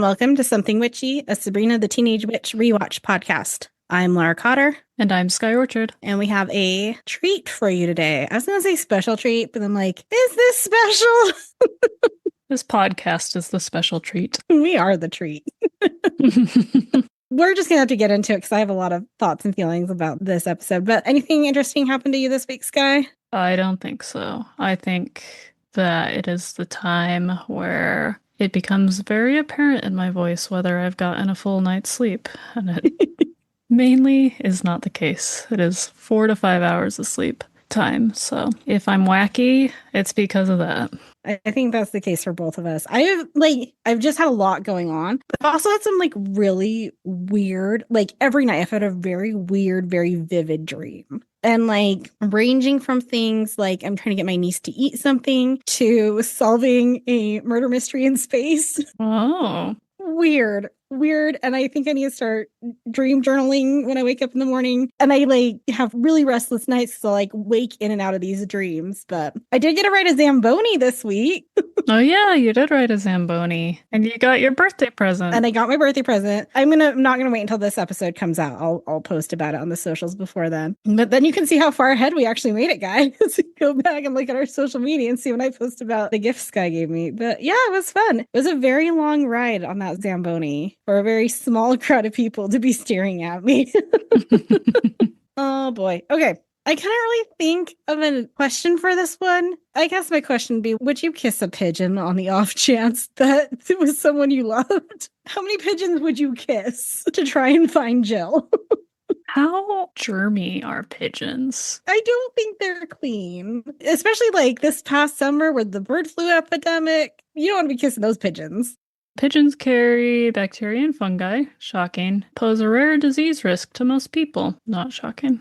welcome to Something Witchy, a Sabrina the Teenage Witch rewatch podcast. I'm Laura Cotter. And I'm Sky Orchard. And we have a treat for you today. I was going to say special treat, but I'm like, is this special? This podcast is the special treat. We are the treat. We're just going to have to get into it because I have a lot of thoughts and feelings about this episode. But anything interesting happened to you this week, Sky? I don't think so. I think that it is the time where it becomes very apparent in my voice whether I've gotten a full night's sleep. And it mainly is not the case. It is 4 to 5 hours of sleep time. So if I'm wacky, it's because of that. I think that's the case for both of us. I've just had a lot going on, but I've also had some really weird, every night I've had a very weird, very vivid dream. And ranging from things like I'm trying to get my niece to eat something to solving a murder mystery in space. Oh. Weird. And I think I need to start dream journaling when I wake up in the morning. And I have really restless nights, so wake in and out of these dreams. But I did get to write a Zamboni this week. Oh yeah, you did write a Zamboni. And you got your birthday present. And I got my birthday present. I'm not gonna wait until this episode comes out. I'll post about it on the socials before then. But then you can see how far ahead we actually made it, guys. Go back and look at our social media and see when I post about the gifts Sky gave me. But yeah, it was fun. It was a very long ride on that Zamboni for a very small crowd of people to be staring at me. Oh boy. Okay. I can't really think of a question for this one. I guess my question would be, would you kiss a pigeon on the off chance that it was someone you loved? How many pigeons would you kiss to try and find Jill? How germy are pigeons? I don't think they're clean. Especially this past summer with the bird flu epidemic. You don't want to be kissing those pigeons. Pigeons carry bacteria and fungi, shocking, pose a rare disease risk to most people, not shocking.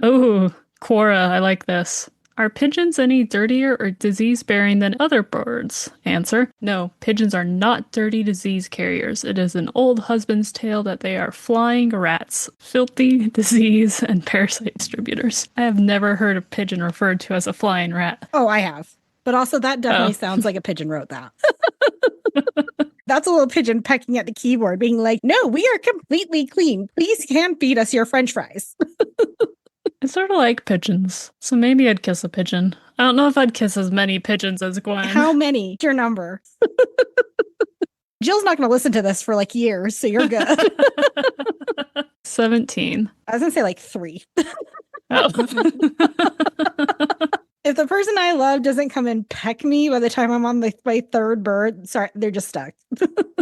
Oh, Quora, I like this. Are pigeons any dirtier or disease-bearing than other birds? Answer, no, pigeons are not dirty disease carriers. It is an old husband's tale that they are flying rats, filthy disease, and parasite distributors. I have never heard a pigeon referred to as a flying rat. Oh, I have. But also that definitely sounds like a pigeon wrote that. That's a little pigeon pecking at the keyboard, being like, no, we are completely clean. Please hand feed us your French fries. I sort of like pigeons, so maybe I'd kiss a pigeon. I don't know if I'd kiss as many pigeons as Gwen. How many? What's your number? Jill's not going to listen to this for years, so you're good. 17. I was going to say 3. Oh. If the person I love doesn't come and peck me by the time I'm on my third bird, sorry, they're just stuck.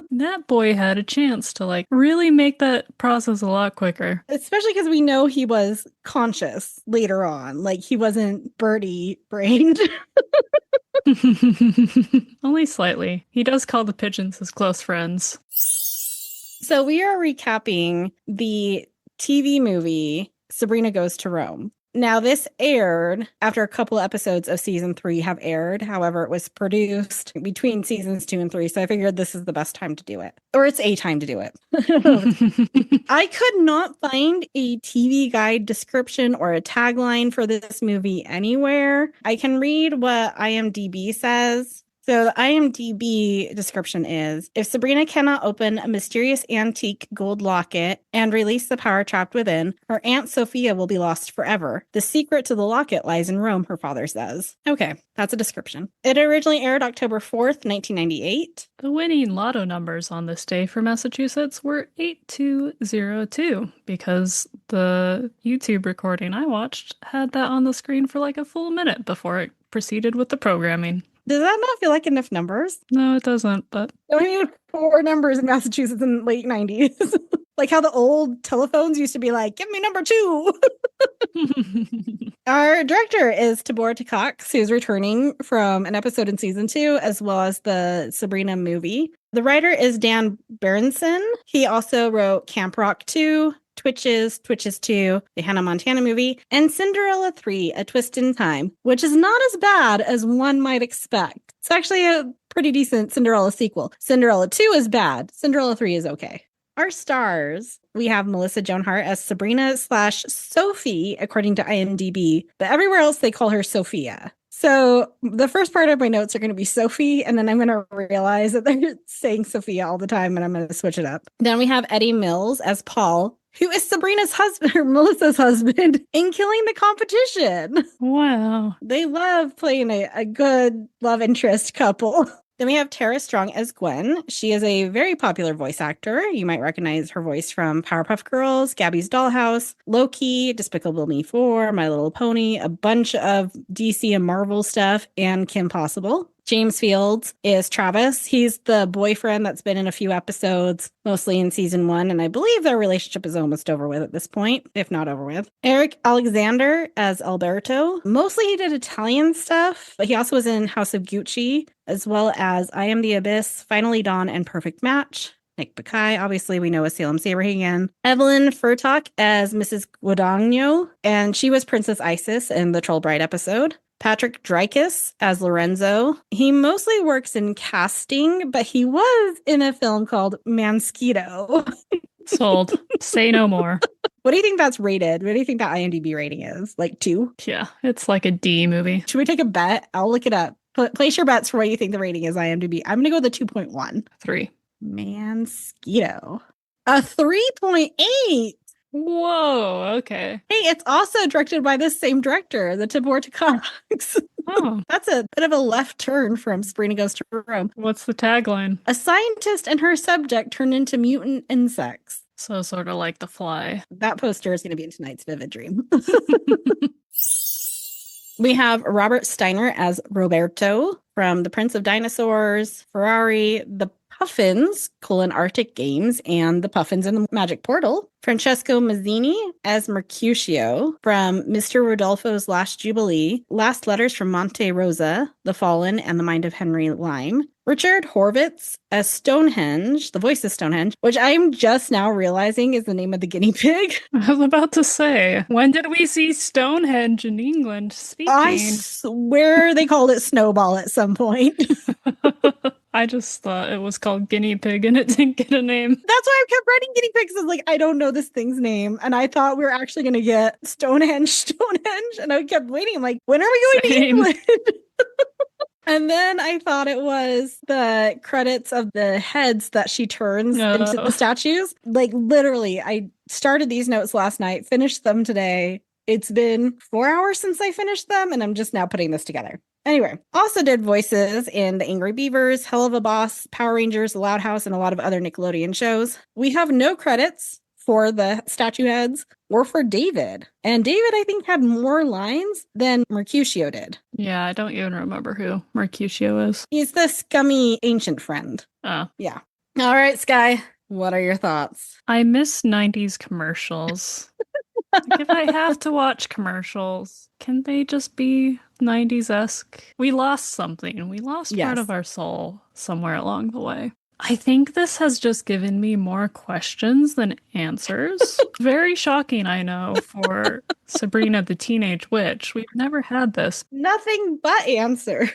That boy had a chance to really make that process a lot quicker. Especially because we know he was conscious later on. He wasn't birdie brained. Only slightly. He does call the pigeons his close friends. So we are recapping the TV movie Sabrina Goes to Rome. Now, this aired after a couple episodes of season 3 have aired. However, it was produced between seasons 2 and 3. So I figured this is the best time to do it. Or it's a time to do it. I could not find a TV guide description or a tagline for this movie anywhere. I can read what IMDb says. So the IMDb description is, if Sabrina cannot open a mysterious antique gold locket and release the power trapped within, her Aunt Sophia will be lost forever. The secret to the locket lies in Rome, her father says. Okay, that's a description. It originally aired October 4th, 1998. The winning lotto numbers on this day for Massachusetts were 8202, because the YouTube recording I watched had that on the screen for a full minute before it proceeded with the programming. Does that not feel like enough numbers? No, it doesn't, but... We need 4 numbers in Massachusetts in the late 90s. How the old telephones used to be give me number 2. Our director is Tibor Takacs, who's returning from an episode in season 2, as well as the Sabrina movie. The writer is Dan Berenson. He also wrote Camp Rock 2, Twitches 2, the Hannah Montana movie, and Cinderella 3, A Twist in Time, which is not as bad as one might expect. It's actually a pretty decent Cinderella sequel. Cinderella 2 is bad. Cinderella 3 is okay. Our stars, we have Melissa Joan Hart as Sabrina/Sophie, according to IMDb, but everywhere else they call her Sophia. So the first part of my notes are going to be Sophie, and then I'm going to realize that they're saying Sophia all the time, and I'm going to switch it up. Then we have Eddie Mills as Paul, who is Sabrina's husband, or Melissa's husband, in Killing the Competition. Wow. They love playing a good love interest couple. Then we have Tara Strong as Gwen. She is a very popular voice actor. You might recognize her voice from Powerpuff Girls, Gabby's Dollhouse, Loki, Despicable Me 4, My Little Pony, a bunch of DC and Marvel stuff, and Kim Possible. James Fields is Travis. He's the boyfriend that's been in a few episodes, mostly in season 1, and I believe their relationship is almost over with at this point, if not over with. Eric Alexander as Alberto. Mostly he did Italian stuff, but he also was in House of Gucci, as well as I Am the Abyss, Finally Dawn, and Perfect Match. Nick Bakay, obviously, we know as Salem Saberhagen. Evelyn Furtok as Mrs. Guadagno, and she was Princess Isis in the Troll Bride episode. Patrick Dreykus as Lorenzo. He mostly works in casting, but he was in a film called Mansquito. Sold. Say no more. What do you think that's rated? What do you think that IMDb rating is? Like 2? Yeah, it's like a D movie. Should we take a bet? I'll look it up. Place your bets for what you think the rating is IMDb. I'm going to go with a 2.1. 3. Mansquito. A 3.8. Whoa, okay. Hey, it's also directed by this same director, the Tibor Cox. Oh. That's a bit of a left turn from Sabrina Goes to Rome. What's the tagline? A scientist and her subject turn into mutant insects. So sort of like The Fly. That poster is going to be in tonight's Vivid Dream. We have Robert Steiner as Roberto from The Prince of Dinosaurs, Ferrari, The Puffins, Arctic Games, and The Puffins and the Magic Portal. Francesco Mazzini as Mercutio from Mr. Rodolfo's Last Jubilee, Last Letters from Monte Rosa, The Fallen, and The Mind of Henry Lime. Richard Horvitz as Stonehenge, the voice of Stonehenge, which I'm just now realizing is the name of the guinea pig. I was about to say, when did we see Stonehenge in England speaking? I swear they called it Snowball at some point. I just thought it was called guinea pig and it didn't get a name. That's why I kept writing guinea pigs. I was like, I don't know this thing's name. And I thought we were actually going to get Stonehenge. And I kept waiting. I'm like, when are we going to England? And then I thought it was the credits of the heads that she turns into the statues. Like literally, I started these notes last night, finished them today. It's been 4 hours since I finished them, and I'm just now putting this together. Anyway, also did voices in The Angry Beavers, Hell of a Boss, Power Rangers, The Loud House, and a lot of other Nickelodeon shows. We have no credits for the statue heads or for David. And David, I think, had more lines than Mercutio did. Yeah, I don't even remember who Mercutio is. He's the scummy ancient friend. Oh. Yeah. All right, Sky, what are your thoughts? I miss 90s commercials. Like, if I have to watch commercials, can they just be 90s-esque? We lost something. We lost part of our soul somewhere along the way. I think this has just given me more questions than answers. Very shocking, I know, for Sabrina the Teenage Witch. We've never had this. Nothing but answers.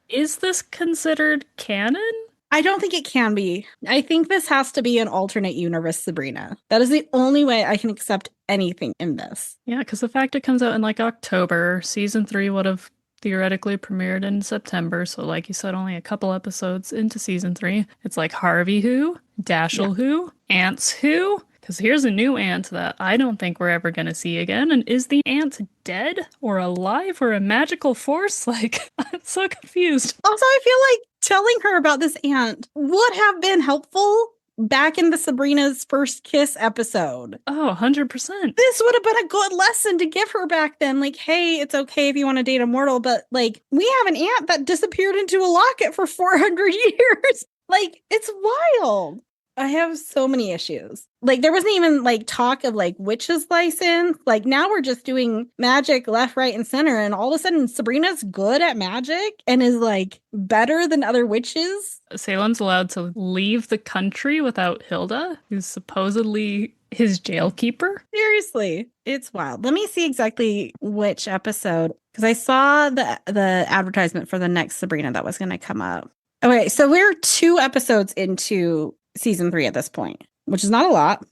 Is this considered canon? I don't think it can be. I think this has to be an alternate universe Sabrina. That is the only way I can accept anything in this. Yeah, because the fact it comes out in like October, season 3 would have theoretically premiered in September. So like you said, only a couple episodes into season 3. It's like Harvey who? Dashiell who? Ants who? Because here's a new ant that I don't think we're ever going to see again. And is the ant dead or alive or a magical force? Like, I'm so confused. Also, I feel like telling her about this ant would have been helpful back in the Sabrina's First Kiss episode. Oh, 100%. This would have been a good lesson to give her back then. Like, hey, it's okay if you want to date a mortal, but like, we have an ant that disappeared into a locket for 400 years. Like, it's wild. I have so many issues. Like, there wasn't even like talk of like witches license. Like, now we're just doing magic left, right, and center. And all of a sudden, Sabrina's good at magic and is like better than other witches. Salem's allowed to leave the country without Hilda, who's supposedly his jailkeeper. Seriously, it's wild. Let me see exactly which episode, because I saw the advertisement for the next Sabrina that was going to come up. Okay, so we're 2 episodes into season 3 at this point, which is not a lot.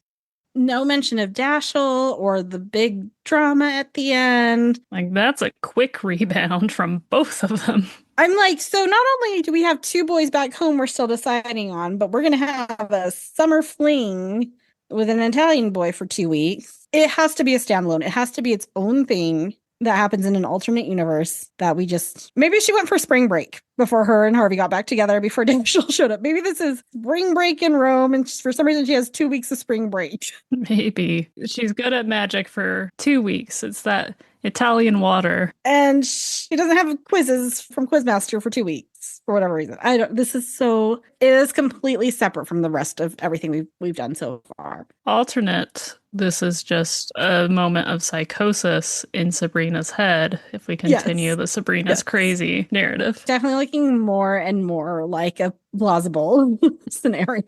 no mention of Dashiell or the big drama at the end. Like, that's a quick rebound from both of them. I'm like, so not only do we have two boys back home we're still deciding on, but we're going to have a summer fling with an Italian boy for 2 weeks. It has to be a standalone. It has to be its own thing that happens in an alternate universe that we just... Maybe she went for spring break before her and Harvey got back together before Dashiell showed up. Maybe this is spring break in Rome, and for some reason she has 2 weeks of spring break. Maybe. She's good at magic for 2 weeks. It's that Italian water. And she doesn't have quizzes from Quizmaster for 2 weeks for whatever reason. It is completely separate from the rest of everything we've done so far. Alternate, this is just a moment of psychosis in Sabrina's head if we continue the Sabrina's crazy narrative. Definitely looking more and more like a plausible scenario.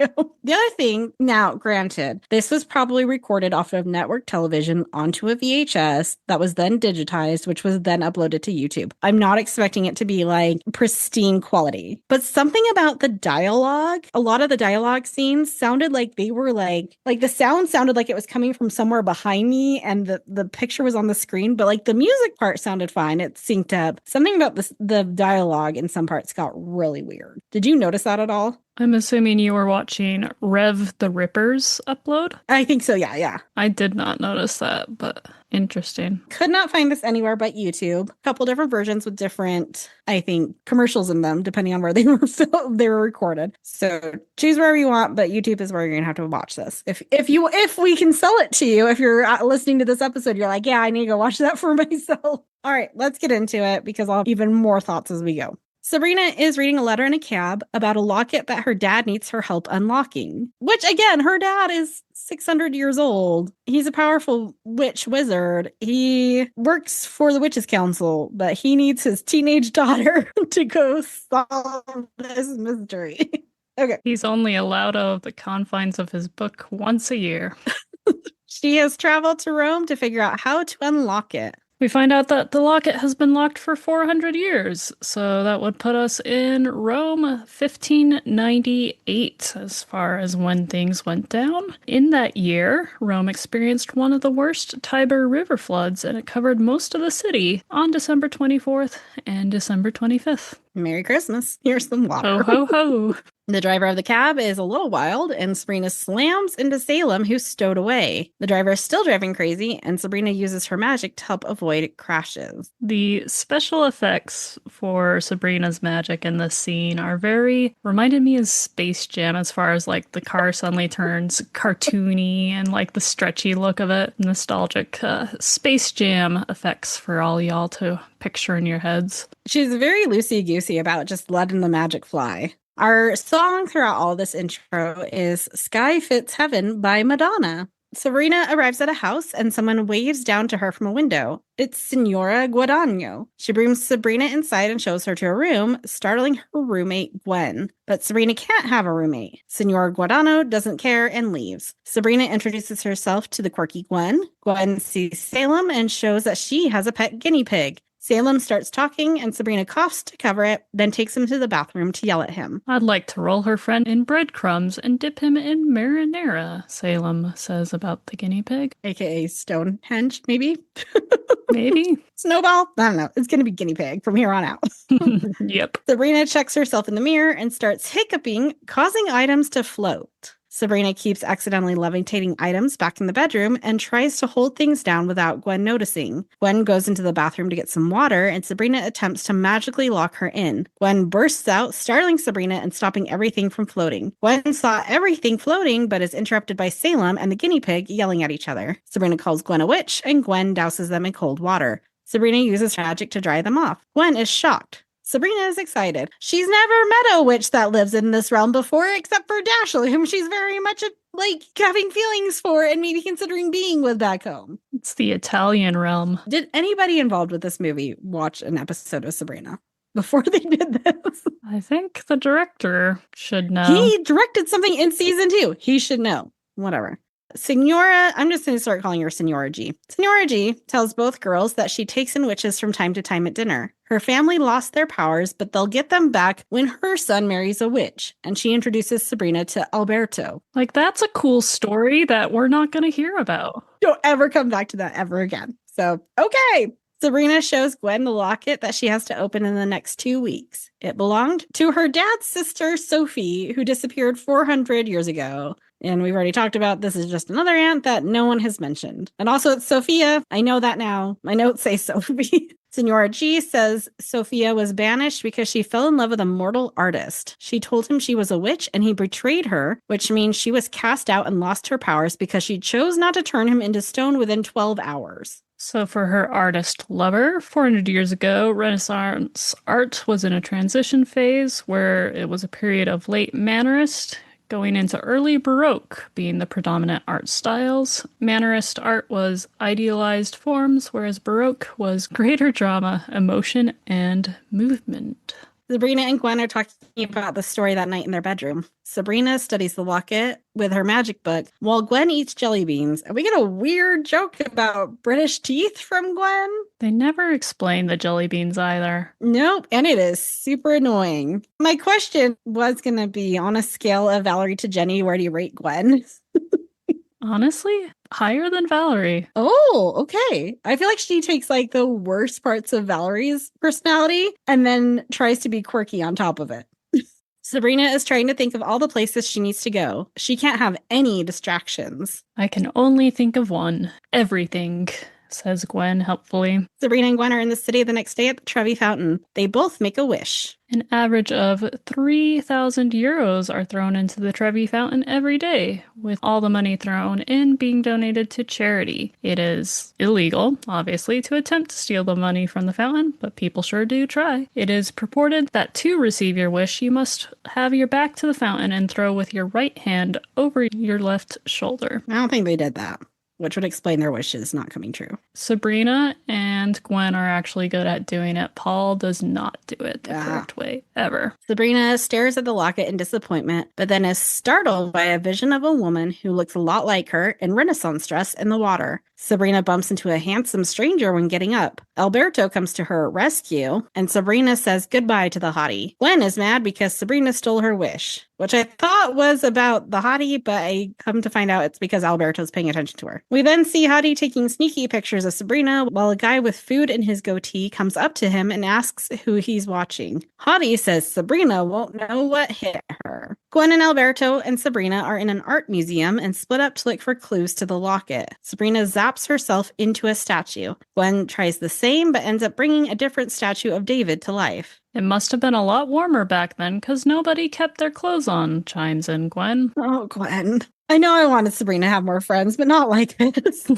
The other thing, now granted, this was probably recorded off of network television onto a VHS that was then digitized, which was then uploaded to YouTube. I'm not expecting it to be like pristine quality, but something about the dialogue, a lot of the dialogue scenes sounded like they were like the sound sounded like it was coming from somewhere behind me and the picture was on the screen, but like the music part sounded fine. It synced up. Something about the dialogue in some parts got really weird. Did you notice that at all? I'm assuming you were watching Rev the Ripper's upload? I think so, yeah. I did not notice that, but interesting. Could not find this anywhere but YouTube. A couple different versions with different, I think, commercials in them, depending on where they were they were recorded. So choose wherever you want, but YouTube is where you're gonna have to watch this. If we can sell it to you, if you're listening to this episode, you're like, yeah, I need to go watch that for myself. All right, let's get into it because I'll have even more thoughts as we go. Sabrina is reading a letter in a cab about a locket that her dad needs her help unlocking. Which, again, her dad is 600 years old. He's a powerful witch wizard. He works for the Witches' Council, but he needs his teenage daughter to go solve this mystery. Okay. He's only allowed out of the confines of his book once a year. She has traveled to Rome to figure out how to unlock it. We find out that the locket has been locked for 400 years, so that would put us in Rome 1598 as far as when things went down. In that year, Rome experienced one of the worst Tiber River floods, and it covered most of the city on December 24th and December 25th. Merry Christmas. Here's some water. Ho, ho, ho. The driver of the cab is a little wild, and Sabrina slams into Salem, who's stowed away. The driver is still driving crazy, and Sabrina uses her magic to help avoid crashes. The special effects for Sabrina's magic in this scene are reminded me of Space Jam as far as like the car suddenly turns cartoony and like the stretchy look of it. Nostalgic Space Jam effects for all y'all to picture in your heads. She's very loosey-goosey about just letting the magic fly. Our song throughout all this intro is Sky Fits Heaven by Madonna. Sabrina arrives at a house and someone waves down to her from a window. It's Signora Guadagno. She brings Sabrina inside and shows her to a room, startling her roommate Gwen. But Sabrina can't have a roommate. Signora Guadagno doesn't care and leaves. Sabrina introduces herself to the quirky Gwen. Gwen sees Salem and shows that she has a pet guinea pig. Salem starts talking, and Sabrina coughs to cover it, then takes him to the bathroom to yell at him. I'd like to roll her friend in breadcrumbs and dip him in marinara, Salem says about the guinea pig. AKA Stonehenge, maybe? Maybe. Snowball? I don't know. It's going to be guinea pig from here on out. Yep. Sabrina checks herself in the mirror and starts hiccuping, causing items to float. Sabrina keeps accidentally levitating items back in the bedroom and tries to hold things down without Gwen noticing. Gwen goes into the bathroom to get some water, and Sabrina attempts to magically lock her in. Gwen bursts out, startling Sabrina and stopping everything from floating. Gwen saw everything floating, but is interrupted by Salem and the guinea pig yelling at each other. Sabrina calls Gwen a witch, and Gwen douses them in cold water. Sabrina uses her magic to dry them off. Gwen is shocked. Sabrina is excited. She's never met a witch that lives in this realm before, except for Dashiell, whom she's very much having feelings for and maybe considering being with back home. It's the Italian realm. Did anybody involved with this movie watch an episode of Sabrina before they did this? I think the director should know. He directed something in season 2. He should know. Whatever. Senora, I'm just going to start calling her Senora G. Senora G tells both girls that she takes in witches from time to time at dinner. Her family lost their powers, but they'll get them back when her son marries a witch. And she introduces Sabrina to Alberto. Like, that's a cool story that we're not going to hear about. Don't ever come back to that ever again. So, okay. Sabrina shows Gwen the locket that she has to open in the next 2 weeks. It belonged to her dad's sister, Sophie, who disappeared 400 years ago. And we've already talked about this is just another aunt that no one has mentioned. And also it's Sophia. I know that now. My notes say Sophie. Senora G says Sophia was banished because she fell in love with a mortal artist. She told him she was a witch and he betrayed her, which means she was cast out and lost her powers because she chose not to turn him into stone within 12 hours. So for her artist lover, 400 years ago, Renaissance art was in a transition phase where it was a period of late Mannerist going into early Baroque being the predominant art styles. Mannerist art was idealized forms, whereas Baroque was greater drama, emotion, and movement. Sabrina and Gwen are talking about the story that night in their bedroom. Sabrina studies the locket with her magic book while Gwen eats jelly beans. And we get a weird joke about British teeth from Gwen. They never explain the jelly beans either. Nope. And it is super annoying. My question was going to be, on a scale of Valerie to Jenny, where do you rate Gwen? Honestly, higher than Valerie. Oh, okay. I feel like she takes like the worst parts of Valerie's personality and then tries to be quirky on top of it. Sabrina is trying to think of all the places she needs to go. She can't have any distractions. I can only think of one. Everything, says Gwen helpfully. Sabrina and Gwen are in the city the next day at the Trevi Fountain. They both make a wish. An average of 3,000 euros are thrown into the Trevi Fountain every day, with all the money thrown in being donated to charity. It is illegal, obviously, to attempt to steal the money from the fountain, but people sure do try. It is purported that to receive your wish, you must have your back to the fountain and throw with your right hand over your left shoulder. I don't think they did that, which would explain their wishes not coming true. Sabrina and Gwen are actually good at doing it. Paul does not do it the correct way, ever. Sabrina stares at the locket in disappointment, but then is startled by a vision of a woman who looks a lot like her in Renaissance dress in the water. Sabrina bumps into a handsome stranger when getting up. Alberto comes to her rescue, and Sabrina says goodbye to the hottie. Gwen is mad because Sabrina stole her wish, which I thought was about the hottie, but I come to find out it's because Alberto's paying attention to her. We then see Hottie taking sneaky pictures of Sabrina while a guy with food in his goatee comes up to him and asks who he's watching. Hottie says Sabrina won't know what hit her. Gwen and Alberto and Sabrina are in an art museum and split up to look for clues to the locket. Sabrina zaps herself into a statue. Gwen tries the same, but ends up bringing a different statue of David to life. It must have been a lot warmer back then, because nobody kept their clothes on, chimes in Gwen. Oh, Gwen. I know I wanted Sabrina to have more friends, but not like this.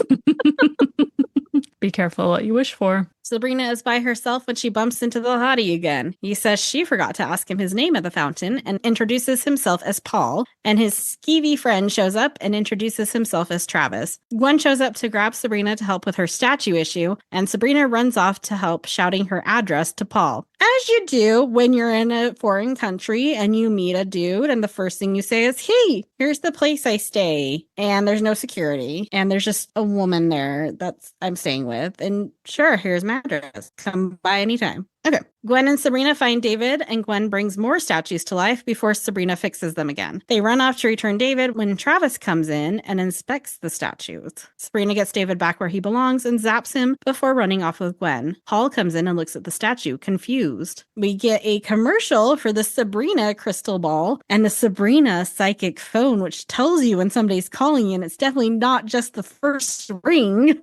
Be careful what you wish for. Sabrina is by herself when she bumps into the hottie again. He says she forgot to ask him his name at the fountain and introduces himself as Paul, and his skeevy friend shows up and introduces himself as Travis. Gwen shows up to grab Sabrina to help with her statue issue, and Sabrina runs off to help, shouting her address to Paul. As you do when you're in a foreign country and you meet a dude, and the first thing you say is, "Hey, here's the place I stay," and there's no security, and there's just a woman there that's I'm staying with, and sure, here's my address. Come by anytime. Okay. Gwen and Sabrina find David, and Gwen brings more statues to life before Sabrina fixes them again. They run off to return David when Travis comes in and inspects the statues. Sabrina gets David back where he belongs and zaps him before running off with Gwen. Paul comes in and looks at the statue, confused. We get a commercial for the Sabrina crystal ball and the Sabrina psychic phone, which tells you when somebody's calling you, and it's definitely not just the first ring.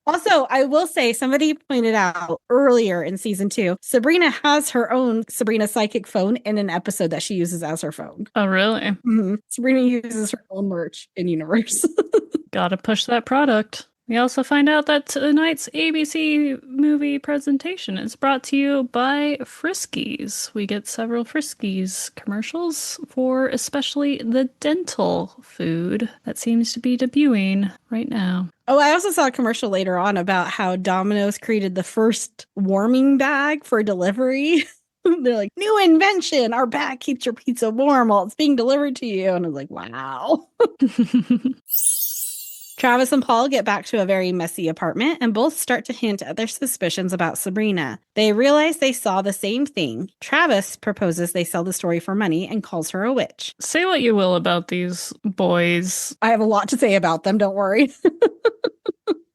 Also, I will say, somebody pointed out earlier in season 2, Sabrina has her own Sabrina psychic phone in an episode that she uses as her phone. Oh, really? Mm-hmm. Sabrina uses her own merch in universe. Gotta push that product. We also find out that tonight's ABC movie presentation is brought to you by Friskies. We get several Friskies commercials for especially the dental food that seems to be debuting right now. Oh, I also saw a commercial later on about how Domino's created the first warming bag for delivery. They're like, new invention. Our bag keeps your pizza warm while it's being delivered to you. And I was like, wow. Travis and Paul get back to a very messy apartment and both start to hint at their suspicions about Sabrina. They realize they saw the same thing. Travis proposes they sell the story for money and calls her a witch. Say what you will about these boys. I have a lot to say about them, don't worry.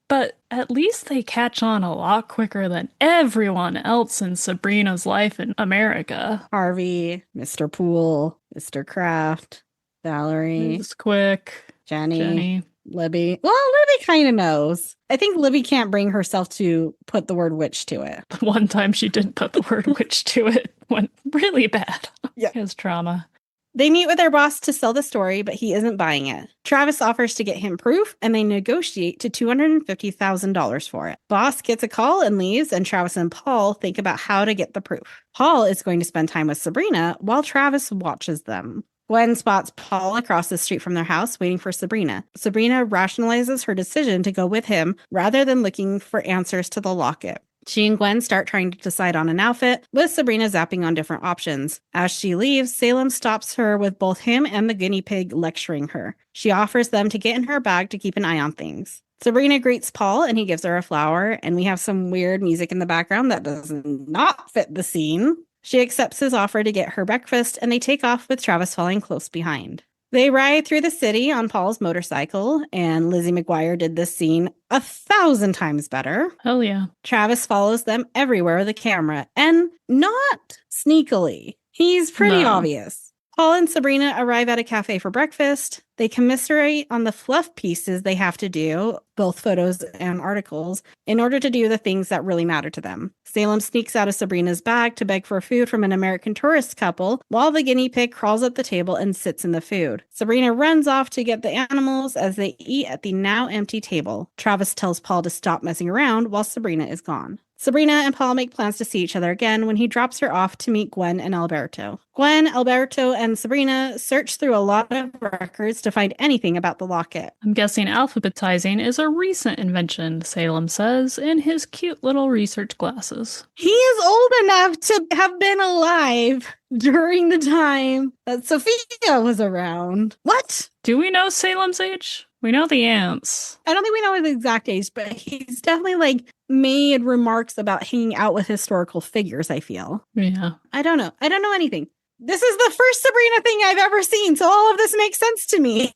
But at least they catch on a lot quicker than everyone else in Sabrina's life in America. Harvey, Mr. Poole, Mr. Kraft, Valerie. It's quick. Jenny. Libby. Well, Libby kind of knows. I think Libby can't bring herself to put the word witch to it. One time she didn't put the word witch to it. Went really bad. Yeah. His trauma. They meet with their boss to sell the story, but he isn't buying it. Travis offers to get him proof, and they negotiate to $250,000 for it. Boss gets a call and leaves, and Travis and Paul think about how to get the proof. Paul is going to spend time with Sabrina while Travis watches them. Gwen spots Paul across the street from their house waiting for Sabrina. Sabrina rationalizes her decision to go with him rather than looking for answers to the locket. She and Gwen start trying to decide on an outfit, with Sabrina zapping on different options. As she leaves, Salem stops her with both him and the guinea pig lecturing her. She offers them to get in her bag to keep an eye on things. Sabrina greets Paul and he gives her a flower, and we have some weird music in the background that does not fit the scene. She accepts his offer to get her breakfast, and they take off with Travis following close behind. They ride through the city on Paul's motorcycle, and Lizzie McGuire did this scene 1,000 times better. Hell yeah. Travis follows them everywhere with a camera, and not sneakily. He's pretty obvious. Paul and Sabrina arrive at a cafe for breakfast. They commiserate on the fluff pieces they have to do, both photos and articles, in order to do the things that really matter to them. Salem sneaks out of Sabrina's bag to beg for food from an American tourist couple, while the guinea pig crawls up the table and sits in the food. Sabrina runs off to get the animals as they eat at the now empty table. Travis tells Paul to stop messing around while Sabrina is gone. Sabrina and Paul make plans to see each other again when he drops her off to meet Gwen and Alberto. Gwen, Alberto, and Sabrina search through a lot of records to find anything about the locket. I'm guessing alphabetizing is a recent invention, Salem says, in his cute little research glasses. He is old enough to have been alive during the time that Sophia was around. What? Do we know Salem's age? We know the ants. I don't think we know his exact age, but he's definitely made remarks about hanging out with historical figures, I feel. Yeah. I don't know. I don't know anything. This is the first Sabrina thing I've ever seen, so all of this makes sense to me.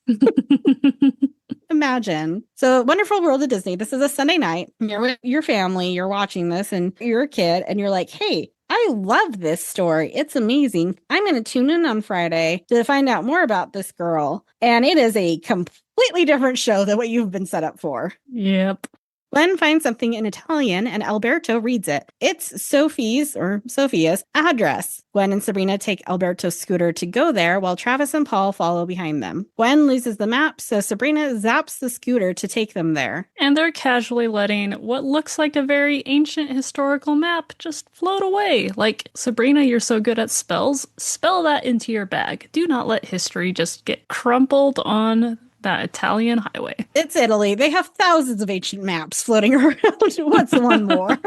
Imagine. So, Wonderful World of Disney. This is a Sunday night. You're with your family. You're watching this, and you're a kid, and you're like, hey, I love this story. It's amazing. I'm going to tune in on Friday to find out more about this girl. And it is a completely different show than what you've been set up for. Yep. Gwen finds something in Italian and Alberto reads it. It's Sophie's address. Gwen and Sabrina take Alberto's scooter to go there while Travis and Paul follow behind them. Gwen loses the map, so Sabrina zaps the scooter to take them there. And they're casually letting what looks like a very ancient historical map just float away. Like, Sabrina, you're so good at spells. Spell that into your bag. Do not let history just get crumpled on that Italian highway. It's Italy. They have thousands of ancient maps floating around. What's one more?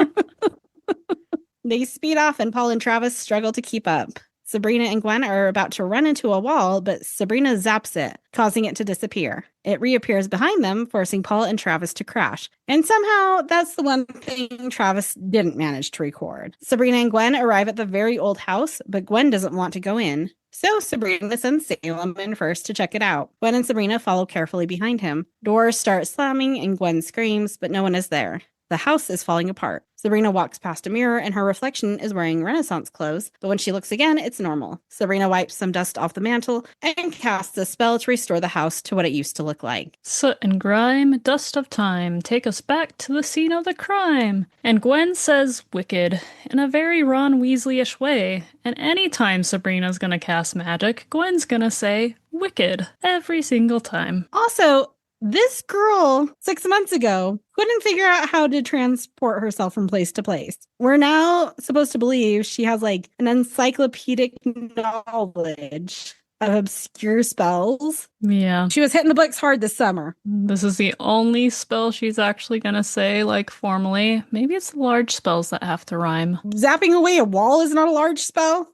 They speed off and Paul and Travis struggle to keep up. Sabrina and Gwen are about to run into a wall, but Sabrina zaps it, causing it to disappear. It reappears behind them, forcing Paul and Travis to crash. And somehow, that's the one thing Travis didn't manage to record. Sabrina and Gwen arrive at the very old house, but Gwen doesn't want to go in. So Sabrina sends Salem in first to check it out. Gwen and Sabrina follow carefully behind him. Doors start slamming and Gwen screams, but no one is there. The house is falling apart. Sabrina walks past a mirror and her reflection is wearing Renaissance clothes, but when she looks again, it's normal. Sabrina wipes some dust off the mantle and casts a spell to restore the house to what it used to look like. Soot and grime, dust of time, take us back to the scene of the crime. And Gwen says wicked in a very Ron Weasley-ish way. And anytime Sabrina's gonna cast magic, Gwen's gonna say wicked every single time. Also, this girl 6 months ago couldn't figure out how to transport herself from place to place. We're now supposed to believe she has like an encyclopedic knowledge of obscure spells. Yeah. She was hitting the books hard this summer. This is the only spell she's actually gonna say, like, formally. Maybe it's large spells that have to rhyme. Zapping away a wall is not a large spell.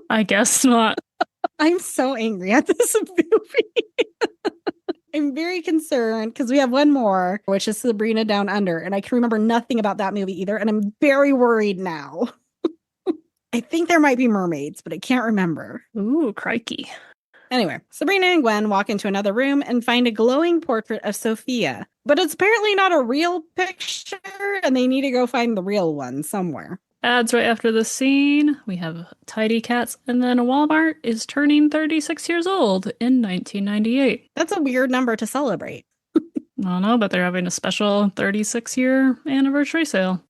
I guess not. I'm so angry at this movie. I'm very concerned because we have one more, which is Sabrina Down Under, and I can remember nothing about that movie either, and I'm very worried now. I think there might be mermaids, but I can't remember. Ooh, crikey. Anyway, Sabrina and Gwen walk into another room and find a glowing portrait of Sophia, but it's apparently not a real picture, and they need to go find the real one somewhere. Ads right after the scene. We have tidy cats, and then Walmart is turning 36 years old in 1998. That's a weird number to celebrate. I don't know, but they're having a special 36-year anniversary sale.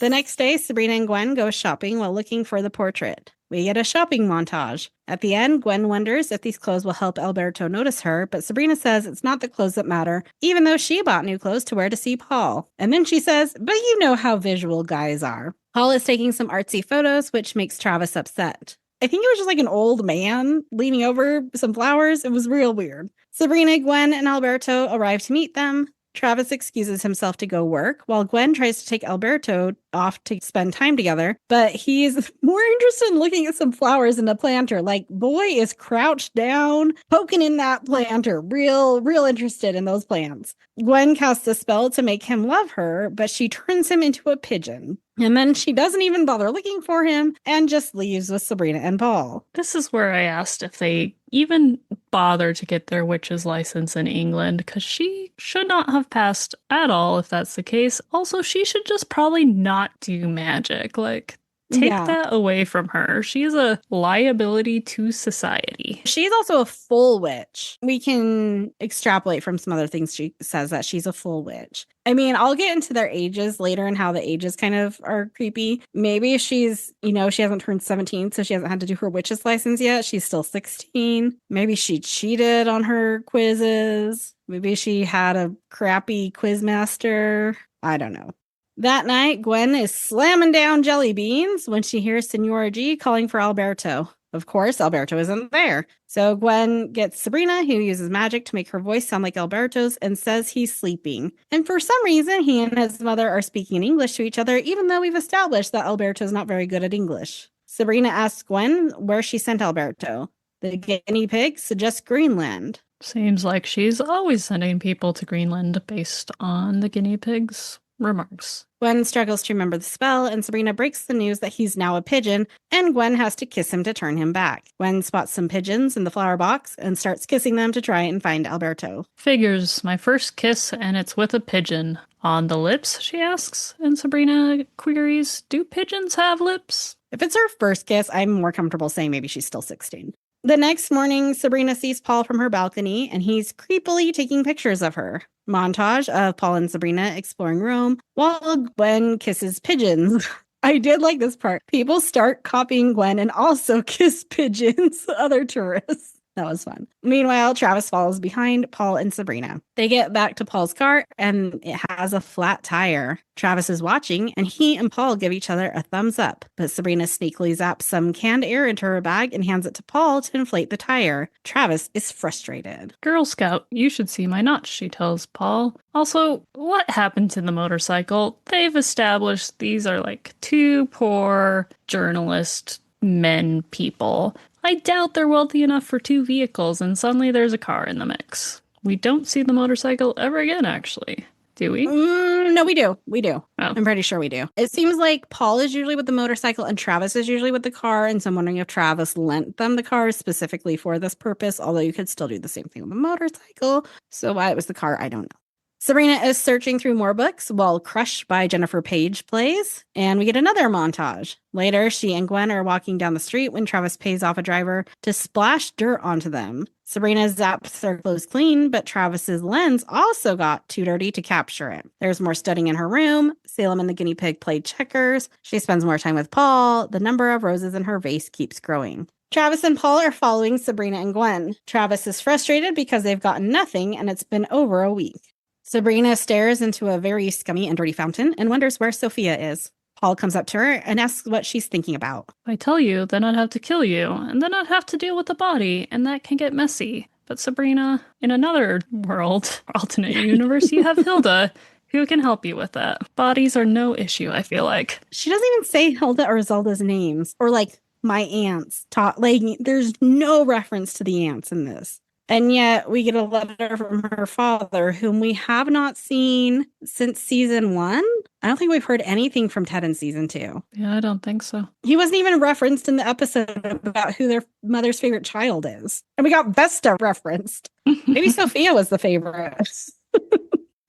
The next day, Sabrina and Gwen go shopping while looking for the portrait. We get a shopping montage. At the end, Gwen wonders if these clothes will help Alberto notice her, but Sabrina says it's not the clothes that matter, even though she bought new clothes to wear to see Paul. And then she says, but you know how visual guys are. Paul is taking some artsy photos, which makes Travis upset. I think it was just like an old man leaning over some flowers. It was real weird. Sabrina, Gwen, and Alberto arrive to meet them. Travis excuses himself to go work, while Gwen tries to take Alberto off to spend time together, but he's more interested in looking at some flowers in the planter. Like, boy is crouched down, poking in that planter, real interested in those plants. Gwen casts a spell to make him love her, but she turns him into a pigeon. And then she doesn't even bother looking for him and just leaves with Sabrina and Paul. This is where I asked if they even bother to get their witch's license in England, because she should not have passed at all if that's the case. Also, she should just probably not do magic. Like, take that away from her. She is a liability to society. She's also a full witch. We can extrapolate from some other things she says that she's a full witch. I mean, I'll get into their ages later and how the ages kind of are creepy. Maybe she's, she hasn't turned 17, so she hasn't had to do her witch's license yet. She's still 16. Maybe she cheated on her quizzes. Maybe she had a crappy quiz master. I don't know. That night, Gwen is slamming down jelly beans when she hears Senora G calling for Alberto. Of course, Alberto isn't there. So Gwen gets Sabrina, who uses magic to make her voice sound like Alberto's, and says he's sleeping. And for some reason, he and his mother are speaking in English to each other, even though we've established that Alberto's not very good at English. Sabrina asks Gwen where she sent Alberto. The guinea pig suggests Greenland. Seems like she's always sending people to Greenland based on the guinea pig's remarks. Gwen struggles to remember the spell, and Sabrina breaks the news that he's now a pigeon, and Gwen has to kiss him to turn him back. Gwen spots some pigeons in the flower box and starts kissing them to try and find Alberto. Figures, my first kiss, and it's with a pigeon. On the lips, she asks, and Sabrina queries, do pigeons have lips? If it's her first kiss, I'm more comfortable saying maybe she's still 16. The next morning, Sabrina sees Paul from her balcony, and he's creepily taking pictures of her. Montage of Paul and Sabrina exploring Rome, while Gwen kisses pigeons. I did like this part. People start copying Gwen and also kiss pigeons, other tourists. That was fun. Meanwhile, Travis follows behind Paul and Sabrina. They get back to Paul's car, and it has a flat tire. Travis is watching, and he and Paul give each other a thumbs up. But Sabrina sneakily zaps some canned air into her bag and hands it to Paul to inflate the tire. Travis is frustrated. Girl Scout, you should see my notch, she tells Paul. Also, what happened to the motorcycle? They've established these are like two poor journalist men people. I doubt they're wealthy enough for two vehicles, and suddenly there's a car in the mix. We don't see the motorcycle ever again, actually. Do we? No, we do. We do. Oh. I'm pretty sure we do. It seems like Paul is usually with the motorcycle and Travis is usually with the car. And so I'm wondering if Travis lent them the car specifically for this purpose, although you could still do the same thing with the motorcycle. So why it was the car, I don't know. Sabrina is searching through more books while Crush by Jennifer Page plays, and we get another montage. Later, she and Gwen are walking down the street when Travis pays off a driver to splash dirt onto them. Sabrina zaps their clothes clean, but Travis's lens also got too dirty to capture it. There's more studying in her room. Salem and the guinea pig play checkers. She spends more time with Paul. The number of roses in her vase keeps growing. Travis and Paul are following Sabrina and Gwen. Travis is frustrated because they've gotten nothing, and it's been over a week. Sabrina stares into a very scummy and dirty fountain and wonders where Sophia is. Paul comes up to her and asks what she's thinking about. If I tell you, then I'd have to kill you, and then I'd have to deal with the body, and that can get messy. But Sabrina, in another world, alternate universe, you have Hilda, who can help you with that. Bodies are no issue, I feel like. She doesn't even say Hilda or Zelda's names, or like my aunts. There's no reference to the aunts in this. And yet we get a letter from her father, whom we have not seen since season 1. I don't think we've heard anything from Ted in season 2. Yeah, I don't think so. He wasn't even referenced in the episode about who their mother's favorite child is. And we got Vesta referenced. Maybe Sophia was the favorite.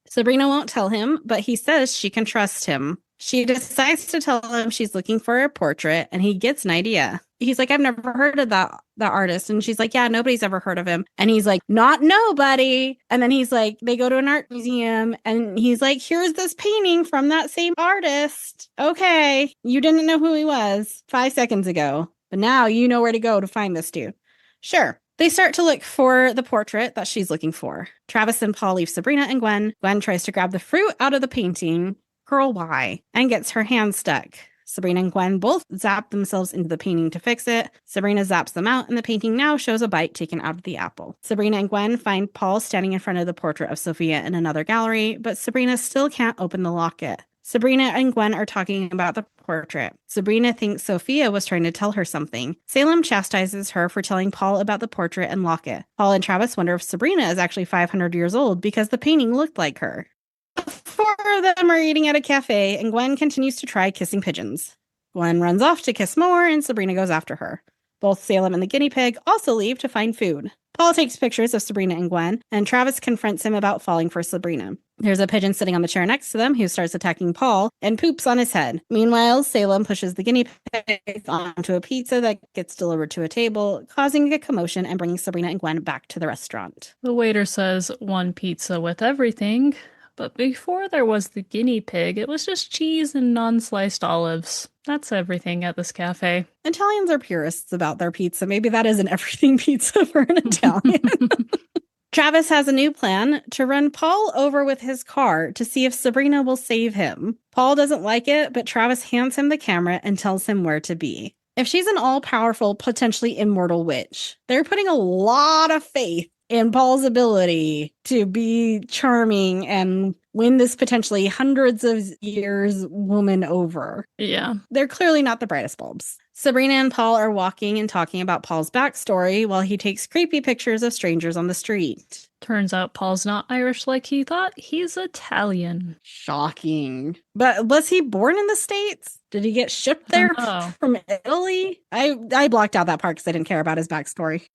Sabrina won't tell him, but he says she can trust him. She decides to tell him she's looking for a portrait, and he gets an idea. He's like, I've never heard of that artist. And she's like, yeah, nobody's ever heard of him. And he's like, not nobody. And then he's like, they go to an art museum, and he's like, here's this painting from that same artist. Okay, you didn't know who he was 5 seconds ago, but now you know where to go to find this dude. Sure. They start to look for the portrait that she's looking for. Travis and Paul leave Sabrina and Gwen. Gwen tries to grab the fruit out of the painting, Girl Y, and gets her hand stuck. Sabrina and Gwen both zap themselves into the painting to fix it. Sabrina zaps them out, and the painting now shows a bite taken out of the apple. Sabrina and Gwen find Paul standing in front of the portrait of Sophia in another gallery, but Sabrina still can't open the locket. Sabrina and Gwen are talking about the portrait. Sabrina thinks Sophia was trying to tell her something. Salem chastises her for telling Paul about the portrait and locket. Paul and Travis wonder if Sabrina is actually 500 years old because the painting looked like her. The four of them are eating at a cafe, and Gwen continues to try kissing pigeons. Gwen runs off to kiss more, and Sabrina goes after her. Both Salem and the guinea pig also leave to find food. Paul takes pictures of Sabrina and Gwen, and Travis confronts him about falling for Sabrina. There's a pigeon sitting on the chair next to them who starts attacking Paul and poops on his head. Meanwhile, Salem pushes the guinea pig onto a pizza that gets delivered to a table, causing a commotion and bringing Sabrina and Gwen back to the restaurant. The waiter says 1 pizza with everything, but before there was the guinea pig, it was just cheese and non-sliced olives. That's everything at this cafe. Italians are purists about their pizza. Maybe that is an everything pizza for an Italian. Travis has a new plan to run Paul over with his car to see if Sabrina will save him. Paul doesn't like it, but Travis hands him the camera and tells him where to be. If she's an all-powerful, potentially immortal witch, they're putting a lot of faith in Paul's ability to be charming and win this potentially hundreds of years woman over. Yeah. They're clearly not the brightest bulbs. Sabrina and Paul are walking and talking about Paul's backstory while he takes creepy pictures of strangers on the street. Turns out Paul's not Irish like he thought. He's Italian. Shocking. But was he born in the States? Did he get shipped there from Italy? I blocked out that part because I didn't care about his backstory.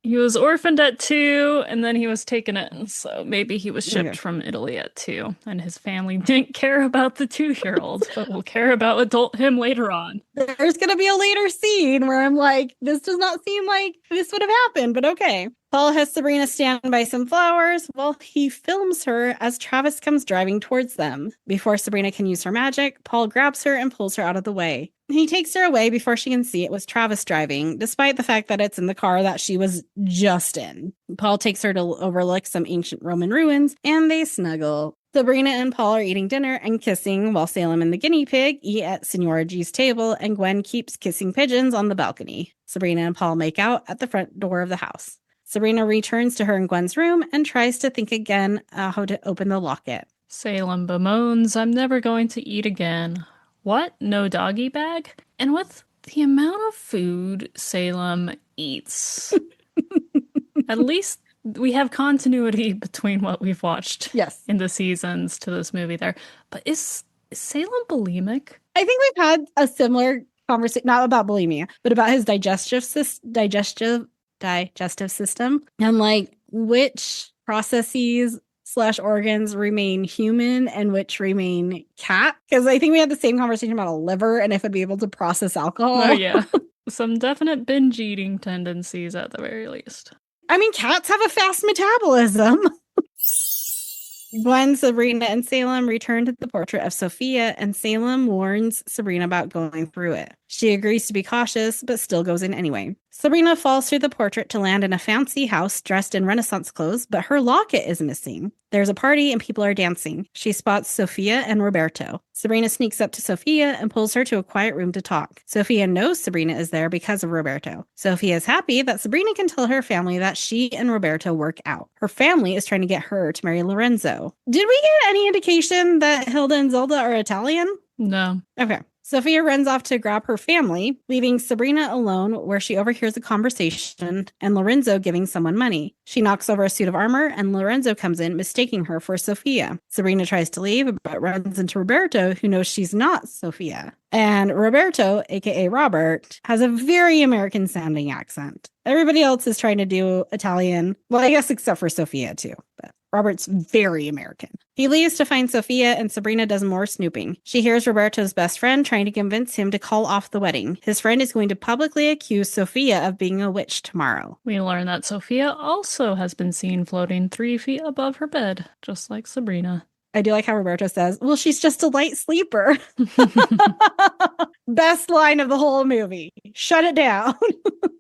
He was orphaned at 2, and then he was taken in, so maybe he was shipped from Italy at 2, and his family didn't care about the 2-year-old, but will care about adult him later on. There's going to be a later scene where I'm like, this does not seem like this would have happened, but okay. Paul has Sabrina stand by some flowers while he films her as Travis comes driving towards them. Before Sabrina can use her magic, Paul grabs her and pulls her out of the way. He takes her away before she can see it was Travis driving, despite the fact that it's in the car that she was just in. Paul takes her to overlook some ancient Roman ruins, and they snuggle. Sabrina and Paul are eating dinner and kissing while Salem and the guinea pig eat at Senora G's table, and Gwen keeps kissing pigeons on the balcony. Sabrina and Paul make out at the front door of the house. Sabrina returns to her and Gwen's room and tries to think again how to open the locket. Salem bemoans, I'm never going to eat again. What? No doggy bag? And with the amount of food Salem eats, at least we have continuity between what we've watched in the seasons to this movie there. But is Salem bulimic? I think we've had a similar conversation, not about bulimia, but about his digestive system and like which processes / organs remain human and which remain cat. Because I think we had the same conversation about a liver and if it'd be able to process alcohol. Oh, yeah. Some definite binge eating tendencies at the very least. I mean, cats have a fast metabolism. Gwen, Sabrina, and Salem return to the portrait of Sophia, and Salem warns Sabrina about going through it. She agrees to be cautious, but still goes in anyway. Sabrina falls through the portrait to land in a fancy house dressed in Renaissance clothes, but her locket is missing. There's a party and people are dancing. She spots Sophia and Roberto. Sabrina sneaks up to Sophia and pulls her to a quiet room to talk. Sophia knows Sabrina is there because of Roberto. Sophia is happy that Sabrina can tell her family that she and Roberto work out. Her family is trying to get her to marry Lorenzo. Did we get any indication that Hilda and Zelda are Italian? No. Okay. Sophia runs off to grab her family, leaving Sabrina alone where she overhears a conversation and Lorenzo giving someone money. She knocks over a suit of armor and Lorenzo comes in, mistaking her for Sophia. Sabrina tries to leave, but runs into Roberto, who knows she's not Sophia. And Roberto, aka Robert, has a very American-sounding accent. Everybody else is trying to do Italian. Well, I guess except for Sophia, too. But Robert's very American. He leaves to find Sophia, and Sabrina does more snooping. She hears Roberto's best friend trying to convince him to call off the wedding. His friend is going to publicly accuse Sophia of being a witch tomorrow. We learn that Sophia also has been seen floating 3 feet above her bed, just like Sabrina. I do like how Roberto says, well, she's just a light sleeper. Best line of the whole movie. Shut it down.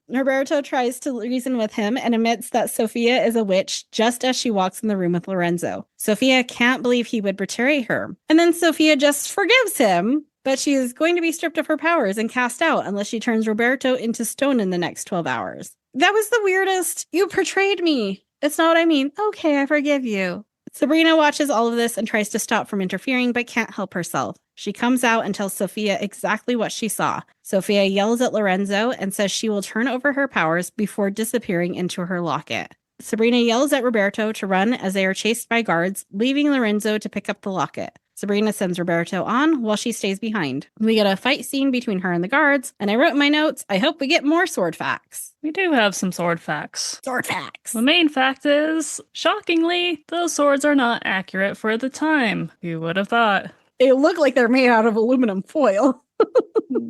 Roberto tries to reason with him and admits that Sophia is a witch just as she walks in the room with Lorenzo. Sophia can't believe he would betray her. And then Sophia just forgives him, but she is going to be stripped of her powers and cast out unless she turns Roberto into stone in the next 12 hours. That was the weirdest. You betrayed me. It's not what I mean. Okay, I forgive you. Sabrina watches all of this and tries to stop from interfering, but can't help herself. She comes out and tells Sophia exactly what she saw. Sophia yells at Lorenzo and says she will turn over her powers before disappearing into her locket. Sabrina yells at Roberto to run as they are chased by guards, leaving Lorenzo to pick up the locket. Sabrina sends Roberto on while she stays behind. We get a fight scene between her and the guards, and I wrote in my notes, I hope we get more sword facts. We do have some sword facts. Sword facts. The main fact is, shockingly, those swords are not accurate for the time. You would have thought. They look like they're made out of aluminum foil.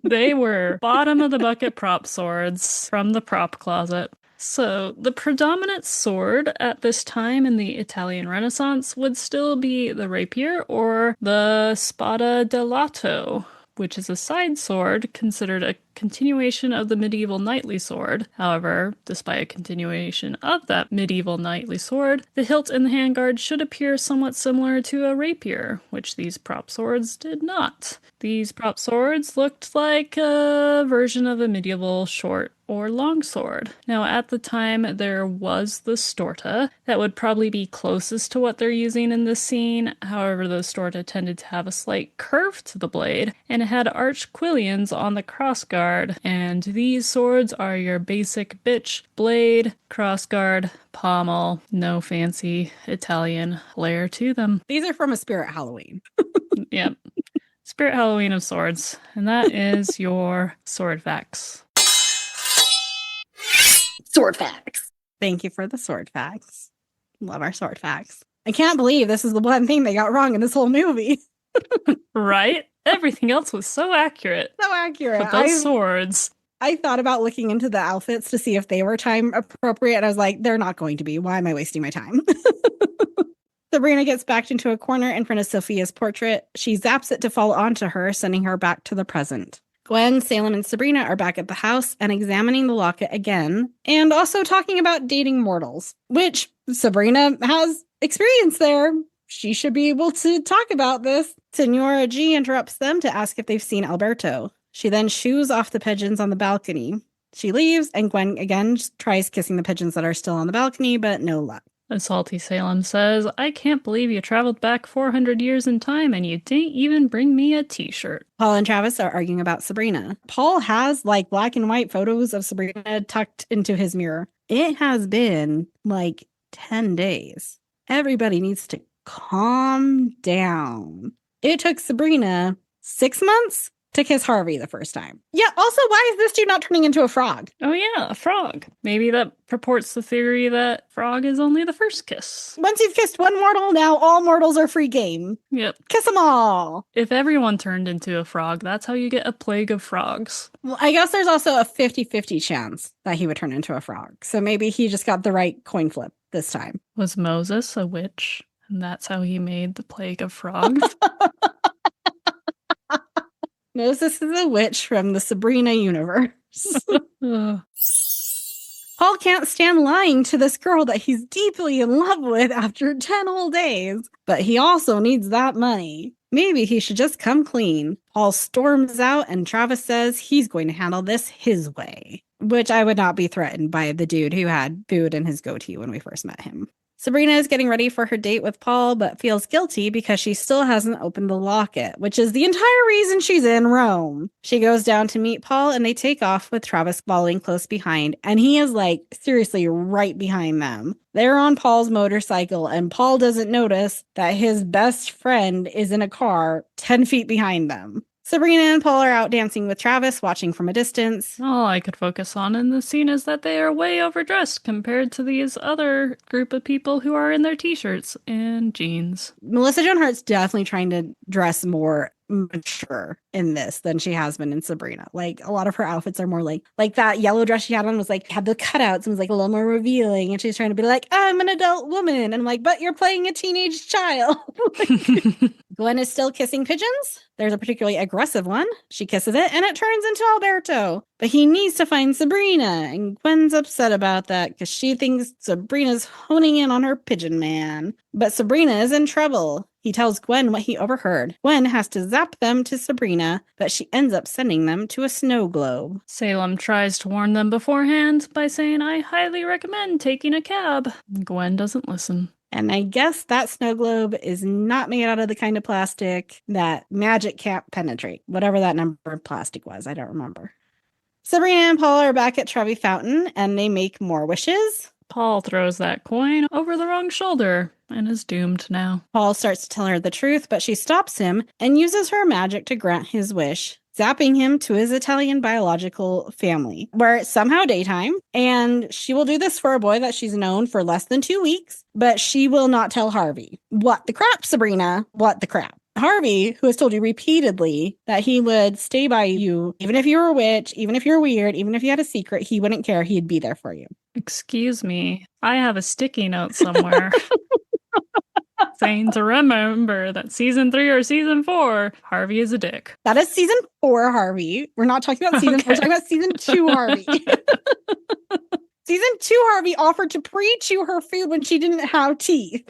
They were bottom of the bucket prop swords from the prop closet. So, the predominant sword at this time in the Italian Renaissance would still be the rapier or the spada da lato, which is a side sword considered a continuation of the medieval knightly sword. However, despite a continuation of that medieval knightly sword, the hilt and the handguard should appear somewhat similar to a rapier, which these prop swords did not. These prop swords looked like a version of a medieval short or long sword. Now, at the time, there was the storta that would probably be closest to what they're using in this scene. However, the storta tended to have a slight curve to the blade, and it had arched quillions on the crossguard. And these swords are your basic bitch blade, crossguard, pommel, no fancy Italian layer to them. These are from A Spirit Halloween. Yep. Spirit Halloween of swords. And that is your sword facts. Sword facts. Thank you for the sword facts. Love our sword facts. I can't believe this is the one thing they got wrong in this whole movie. Right? Everything else was so accurate. So accurate. But those swords. I thought about looking into the outfits to see if they were time appropriate. And I was like, they're not going to be. Why am I wasting my time? Sabrina gets backed into a corner in front of Sophia's portrait. She zaps it to fall onto her, sending her back to the present. Gwen, Salem, and Sabrina are back at the house and examining the locket again, and also talking about dating mortals, which Sabrina has experience there. She should be able to talk about this. Senora G interrupts them to ask if they've seen Alberto. She then shoos off the pigeons on the balcony. She leaves, and Gwen again tries kissing the pigeons that are still on the balcony, but no luck. And Salty Salem says, I can't believe you traveled back 400 years in time and you didn't even bring me a t-shirt. Paul and Travis are arguing about Sabrina. Paul has like black and white photos of Sabrina tucked into his mirror. It has been like 10 days. Everybody needs to calm down. It took Sabrina 6 months to kiss Harvey the first time. Yeah, also, why is this dude not turning into a frog? Oh yeah, a frog. Maybe that purports the theory that frog is only the first kiss. Once you've kissed one mortal, now all mortals are free game. Yep. Kiss them all. If everyone turned into a frog, that's how you get a plague of frogs. Well, I guess there's also a 50-50 chance that he would turn into a frog. So maybe he just got the right coin flip this time. Was Moses a witch? And that's how he made the plague of frogs? No, knows this is a witch from the Sabrina universe. Paul can't stand lying to this girl that he's deeply in love with after 10 whole days, but he also needs that money. Maybe he should just come clean. Paul storms out and Travis says he's going to handle this his way, which I would not be threatened by the dude who had food in his goatee when we first met him. Sabrina is getting ready for her date with Paul, but feels guilty because she still hasn't opened the locket, which is the entire reason she's in Rome. She goes down to meet Paul and they take off with Travis following close behind, and he is like seriously right behind them. They're on Paul's motorcycle and Paul doesn't notice that his best friend is in a car 10 feet behind them. Sabrina and Paul are out dancing with Travis, watching from a distance. All I could focus on in the scene is that they are way overdressed compared to these other group of people who are in their t-shirts and jeans. Melissa Joan Hart's definitely trying to dress more mature in this than she has been in Sabrina. Like, a lot of her outfits are more like that yellow dress she had on was like, had the cutouts and was like a little more revealing. And she's trying to be like, I'm an adult woman. And I'm like, but you're playing a teenage child. Gwen is still kissing pigeons. There's a particularly aggressive one. She kisses it and it turns into Alberto. But he needs to find Sabrina. And Gwen's upset about that because she thinks Sabrina's honing in on her pigeon man. But Sabrina is in trouble. He tells Gwen what he overheard. Gwen has to zap them to Sabrina, but she ends up sending them to a snow globe. Salem tries to warn them beforehand by saying, I highly recommend taking a cab. Gwen doesn't listen. And I guess that snow globe is not made out of the kind of plastic that magic can't penetrate. Whatever that number of plastic was, I don't remember. Sabrina and Paul are back at Trevi Fountain, and they make more wishes. Paul throws that coin over the wrong shoulder and is doomed now. Paul starts to tell her the truth, but she stops him and uses her magic to grant his wish, zapping him to his Italian biological family, where it's somehow daytime, and she will do this for a boy that she's known for less than 2 weeks, but she will not tell Harvey. What the crap, Sabrina? What the crap? Harvey, who has told you repeatedly that he would stay by you, even if you were a witch, even if you're weird, even if you had a secret, he wouldn't care. He'd be there for you. Excuse me. I have a sticky note somewhere saying to remember that season 3 or season 4, Harvey is a dick. That is season 4, Harvey. We're not talking about season 4. We're talking about season 2, Harvey. Season 2, Harvey offered to pre-chew her food when she didn't have teeth.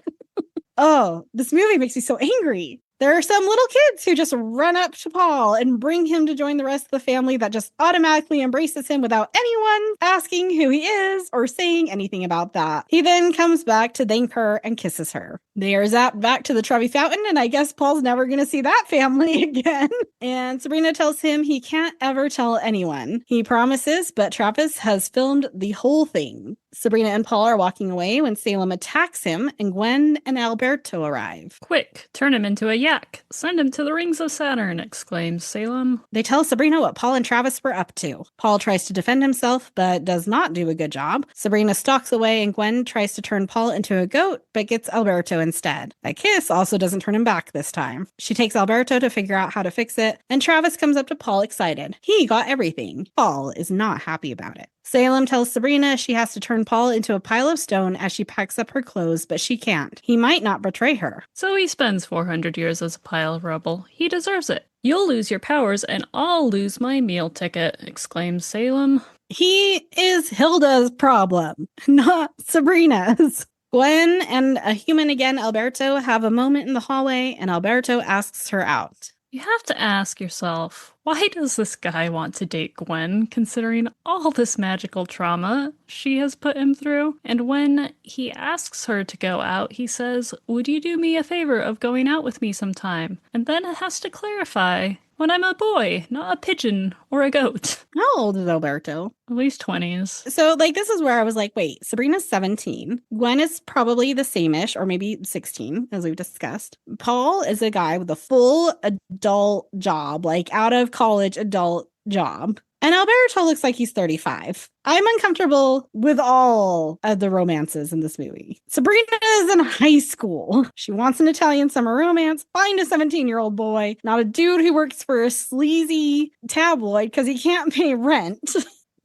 Oh, this movie makes me so angry. There are some little kids who just run up to Paul and bring him to join the rest of the family that just automatically embraces him without anyone asking who he is or saying anything about that. He then comes back to thank her and kisses her. They are zapped back to the Trevi Fountain, and I guess Paul's never going to see that family again. And Sabrina tells him he can't ever tell anyone. He promises, but Travis has filmed the whole thing. Sabrina and Paul are walking away when Salem attacks him, and Gwen and Alberto arrive. Quick, turn him into a yak. Send him to the rings of Saturn, exclaims Salem. They tell Sabrina what Paul and Travis were up to. Paul tries to defend himself, but does not do a good job. Sabrina stalks away, and Gwen tries to turn Paul into a goat, but gets Alberto instead. A kiss also doesn't turn him back this time. She takes Alberto to figure out how to fix it, and Travis comes up to Paul excited. He got everything. Paul is not happy about it. Salem tells Sabrina she has to turn Paul into a pile of stone as she packs up her clothes, but she can't. He might not betray her. So he spends 400 years as a pile of rubble. He deserves it. You'll lose your powers and I'll lose my meal ticket, exclaims Salem. He is Hilda's problem, not Sabrina's. Gwen and a human again, Alberto, have a moment in the hallway, and Alberto asks her out. You have to ask yourself, why does this guy want to date Gwen, considering all this magical trauma she has put him through? And when he asks her to go out, he says, would you do me a favor of going out with me sometime? And then it has to clarify, when I'm a boy, not a pigeon or a goat. How old is Alberto? At least 20s. So, this is where I was like, wait, Sabrina's 17. Gwen is probably the same-ish, or maybe 16, as we've discussed. Paul is a guy with a full adult job, out of college adult job. And Alberto looks like he's 35. I'm uncomfortable with all of the romances in this movie. Sabrina is in high school. She wants an Italian summer romance. Find a 17-year-old boy, not a dude who works for a sleazy tabloid because he can't pay rent.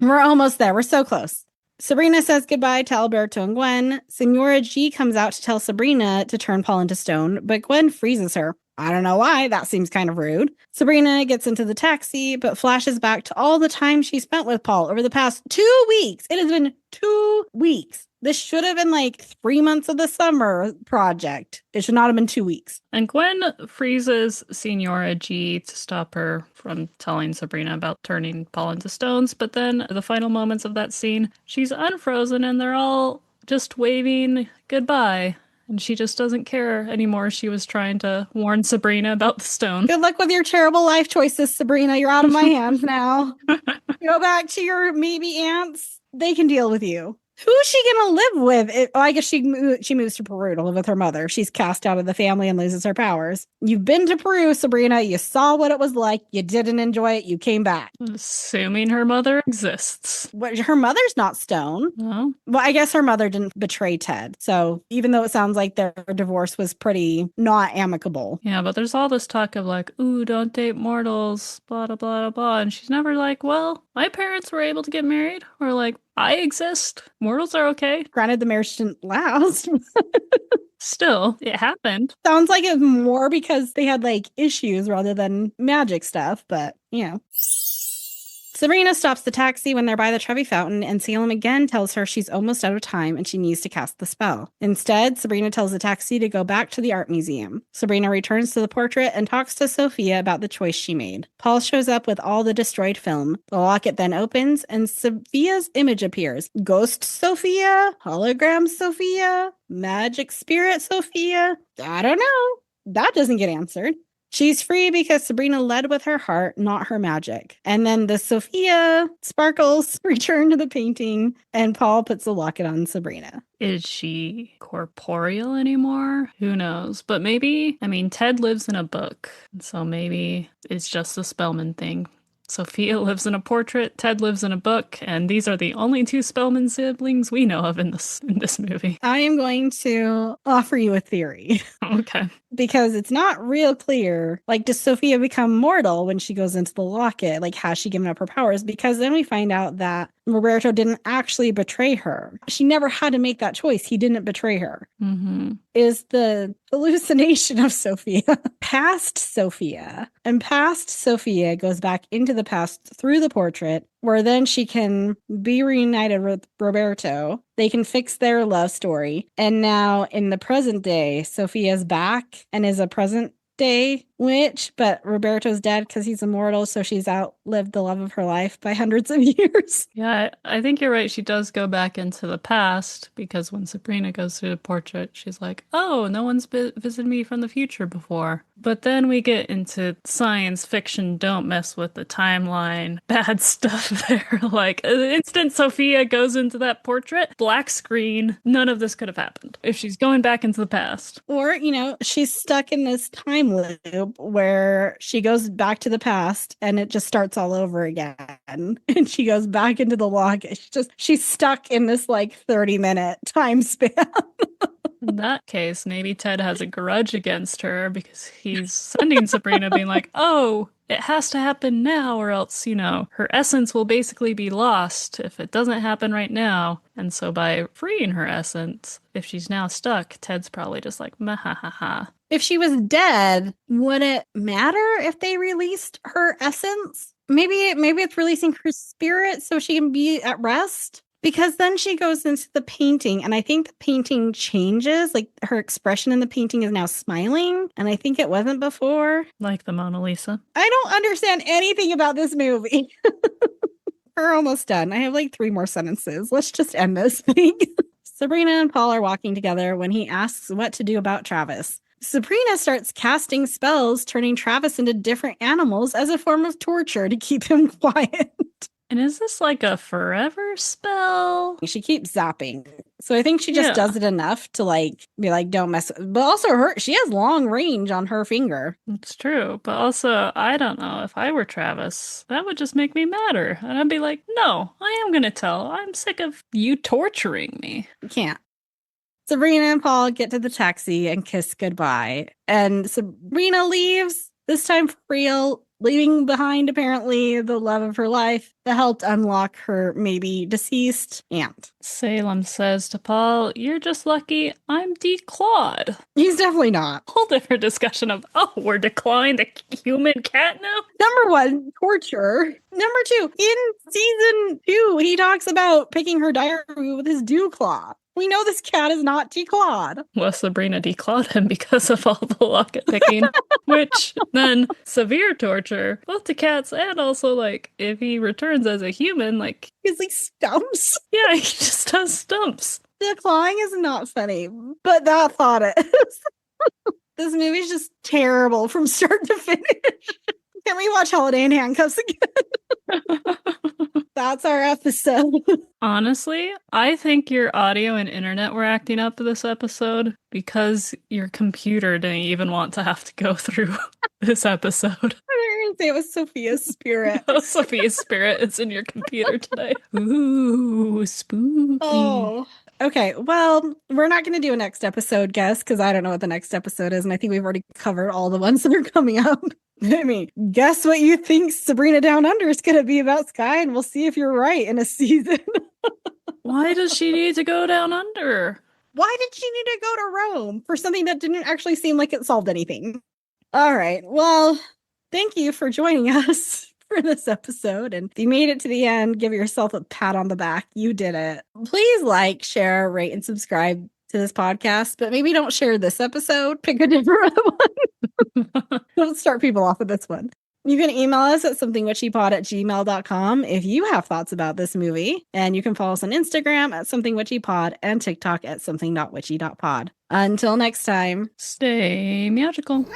We're almost there. We're so close. Sabrina says goodbye to Alberto and Gwen. Senora G comes out to tell Sabrina to turn Paul into stone, but Gwen freezes her. I don't know why. That seems kind of rude. Sabrina gets into the taxi, but flashes back to all the time she spent with Paul over the past 2 weeks. It has been 2 weeks. This should have been like 3 months of the summer project. It should not have been 2 weeks. And Gwen freezes Senora G to stop her from telling Sabrina about turning Paul into stones. But then the final moments of that scene, she's unfrozen and they're all just waving goodbye. And she just doesn't care anymore. She was trying to warn Sabrina about the stone. Good luck with your terrible life choices, Sabrina. You're out of my hands now. Go back to your maybe aunts. They can deal with you. Who's she gonna live with? I guess she moves to Peru to live with her mother. She's cast out of the family and loses her powers. You've been to Peru, Sabrina. You saw what it was like. You didn't enjoy it. You came back. Assuming her mother exists. What, her mother's not stone. No. Well, I guess her mother didn't betray Ted. So even though it sounds like their divorce was pretty not amicable. Yeah, but there's all this talk of like, ooh, don't date mortals, blah, blah, blah, blah. And she's never like, well, my parents were able to get married. Or like, I exist. Mortals are okay. Granted, the marriage didn't last. Still, it happened. Sounds like it was more because they had like issues rather than magic stuff, but you know. Sabrina stops the taxi when they're by the Trevi Fountain, and Salem again tells her she's almost out of time and she needs to cast the spell. Instead, Sabrina tells the taxi to go back to the art museum. Sabrina returns to the portrait and talks to Sophia about the choice she made. Paul shows up with all the destroyed film. The locket then opens, and Sophia's image appears. Ghost Sophia? Hologram Sophia? Magic spirit Sophia? I don't know. That doesn't get answered. She's free because Sabrina led with her heart, not her magic. And then the Sophia sparkles return to the painting, and Paul puts the locket on Sabrina. Is she corporeal anymore? Who knows? But maybe, I mean, Ted lives in a book, so maybe it's just a Spellman thing. Sophia lives in a portrait, Ted lives in a book, and these are the only two Spellman siblings we know of in this movie. I am going to offer you a theory. Okay. Because it's not real clear. Like, does Sophia become mortal when she goes into the locket? Like, has she given up her powers? Because then we find out that Roberto didn't actually betray her. She never had to make that choice. He didn't betray her. Mm-hmm. Is the hallucination of Sophia past Sophia? And past Sophia goes back into the past through the portrait, where then she can be reunited with Roberto. They can fix their love story. And now in the present day, Sophia's back and is a present day witch, but Roberto's dead because he's immortal, so she's outlived the love of her life by hundreds of years. Yeah, I think you're right. She does go back into the past because when Sabrina goes through the portrait, she's like, oh, no one's visited me from the future before. But then we get into science fiction, don't mess with the timeline, bad stuff there. Like, the instant Sophia goes into that portrait, black screen, none of this could have happened if she's going back into the past. Or, you know, she's stuck in this time loop where she goes back to the past and it just starts all over again. And she goes back into the log. She's stuck in this like 30-minute time span. In that case, maybe Ted has a grudge against her because he's sending Sabrina being like, oh, it has to happen now or else, you know, her essence will basically be lost if it doesn't happen right now. And so by freeing her essence, if she's now stuck, Ted's probably just like, ha. If she was dead, would it matter if they released her essence? Maybe it's releasing her spirit so she can be at rest. Because then she goes into the painting, and I think the painting changes. Like, her expression in the painting is now smiling, and I think it wasn't before. Like the Mona Lisa. I don't understand anything about this movie. We're almost done. I have like 3 more sentences. Let's just end this thing. Sabrina and Paul are walking together when he asks what to do about Travis. Sabrina starts casting spells, turning Travis into different animals as a form of torture to keep him quiet. And is this like a forever spell? She keeps zapping. So I think she just does it enough to like be like, don't mess with. But also she has long range on her finger. It's true. But also, I don't know. If I were Travis, that would just make me madder. And I'd be like, no, I am going to tell. I'm sick of you torturing me. You can't. Sabrina and Paul get to the taxi and kiss goodbye. And Sabrina leaves, this time for real. leaving behind apparently the love of her life that helped unlock her maybe deceased aunt. Salem says to Paul, "You're just lucky I'm declawed." He's definitely not. Whole different discussion of, oh, we're declawing the human cat now? Number one, torture. Number two, in season 2, he talks about picking her diary with his dew claw. We know this cat is not declawed. Well, Sabrina declawed him because of all the locket picking, which then severe torture, both to cats and also, like, if he returns as a human, like... He's like stumps. Yeah, he just does stumps. The clawing is not funny, but that thought is. This movie's just terrible from start to finish. Can we watch Holiday in Handcuffs again? That's our episode. Honestly, I think your audio and internet were acting up this episode because your computer didn't even want to have to go through this episode. I didn't say it was Sophia's spirit. Oh, Sophia's spirit is in your computer today. Ooh, spooky. Oh. Okay, well, we're not going to do a next episode guess because I don't know what the next episode is, and I think we've already covered all the ones that are coming up. I mean, guess what you think Sabrina Down Under is going to be about, Sky, and we'll see if you're right in a season. Why does she need to go down under? Why did she need to go to Rome for something that didn't actually seem like it solved anything? All right, well, thank you for joining us for this episode. And if you made it to the end, give yourself a pat on the back. You did it. Please like, share, rate, and subscribe to this podcast, but maybe don't share this episode. Pick a different one. Don't start people off with this one. You can email us at somethingwitchypod@gmail.com if you have thoughts about this movie. And you can follow us on Instagram at somethingwitchypod and TikTok at something.witchy.pod. Until next time, stay magical.